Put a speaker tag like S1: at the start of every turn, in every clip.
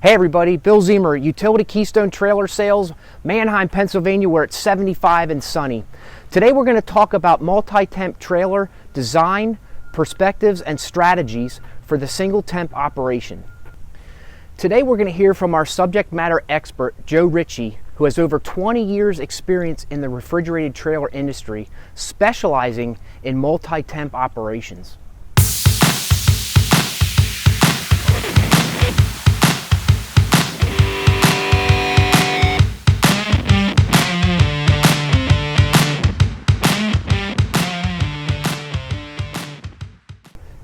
S1: Hey everybody, Bill Zemer, Utility Keystone Trailer Sales, Manheim, Pennsylvania, where it's 75 and sunny. Today we're going to talk about multi-temp trailer design, perspectives, and strategies for the single temp operation. Today we're going to hear from our subject matter expert, Joe Ritchie, who has over 20 years experience in the refrigerated trailer industry, specializing in multi-temp operations.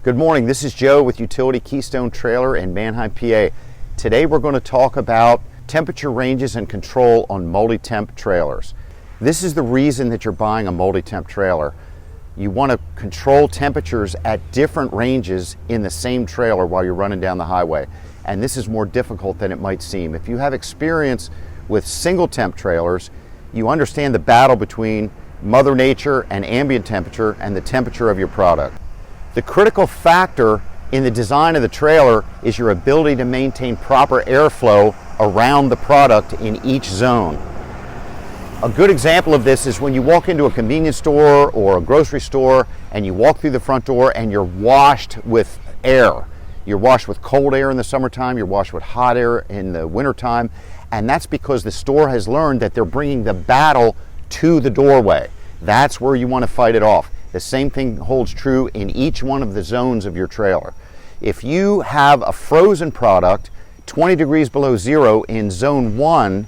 S2: Good morning, this is Joe with Utility Keystone Trailer in Manheim, PA. Today we're going to talk about temperature ranges and control on multi-temp trailers. This is the reason that you're buying a multi-temp trailer. You want to control temperatures at different ranges in the same trailer while you're running down the highway. And this is more difficult than it might seem. If you have experience with single temp trailers, you understand the battle between Mother Nature and ambient temperature and the temperature of your product. The critical factor in the design of the trailer is your ability to maintain proper airflow around the product in each zone. A good example of this is when you walk into a convenience store or a grocery store and you walk through the front door and you're washed with air. You're washed with cold air in the summertime, you're washed with hot air in the wintertime, and that's because the store has learned that they're bringing the battle to the doorway. That's where you want to fight it off. The same thing holds true in each one of the zones of your trailer. If you have a frozen product 20 degrees below zero in zone 1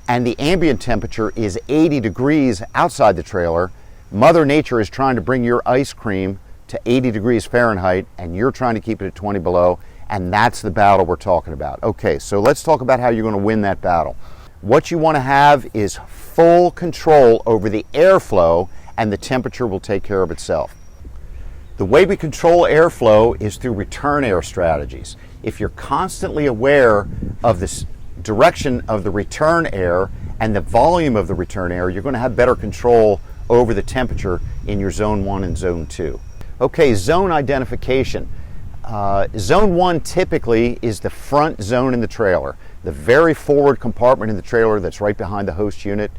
S2: and the ambient temperature is 80 degrees outside the trailer, Mother Nature is trying to bring your ice cream to 80 degrees Fahrenheit and you're trying to keep it at 20 below, and that's the battle we're talking about. Okay, so let's talk about how you're going to win that battle. What you want to have is full control over the airflow, and the temperature will take care of itself. The way we control airflow is through return air strategies. If you're constantly aware of the direction of the return air and the volume of the return air, you're going to have better control over the temperature in your zone 1 and zone 2. Okay, zone identification. Zone 1 typically is the front zone in the trailer, the very forward compartment in the trailer that's right behind the host unit.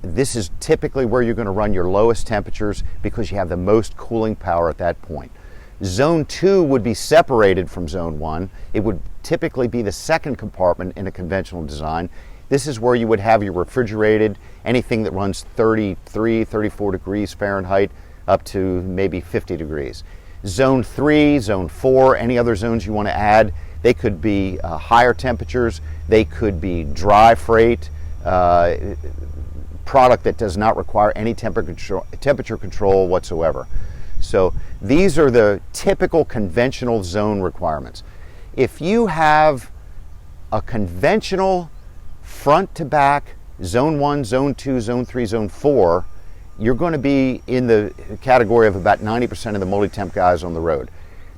S2: This is typically where you're going to run your lowest temperatures because you have the most cooling power at that point. Zone 2 would be separated from Zone 1. It would typically be the second compartment in a conventional design. This is where you would have your refrigerated, anything that runs 33, 34 degrees Fahrenheit up to maybe 50 degrees. Zone 3, Zone 4, any other zones you want to add, they could be higher temperatures, they could be dry freight, product that does not require any temperature control whatsoever. So these are the typical conventional zone requirements. If you have a conventional front to back zone 1, zone 2, zone 3, zone 4, you're going to be in the category of about 90% of the multi-temp guys on the road.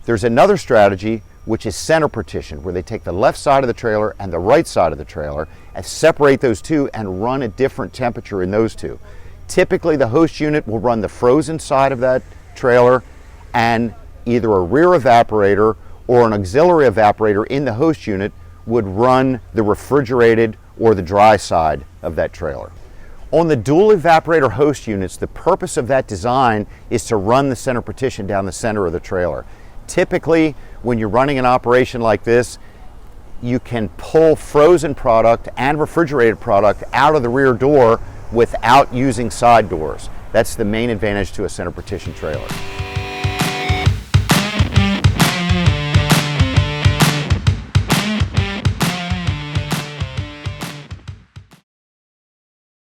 S2: There's another strategy which is center partition, where they take the left side of the trailer and the right side of the trailer and separate those two and run a different temperature in those two. Typically the host unit will run the frozen side of that trailer, and either a rear evaporator or an auxiliary evaporator in the host unit would run the refrigerated or the dry side of that trailer. On the dual evaporator host units, the purpose of that design is to run the center partition down the center of the trailer. Typically, when you're running an operation like this, you can pull frozen product and refrigerated product out of the rear door without using side doors. That's the main advantage to a center partition trailer.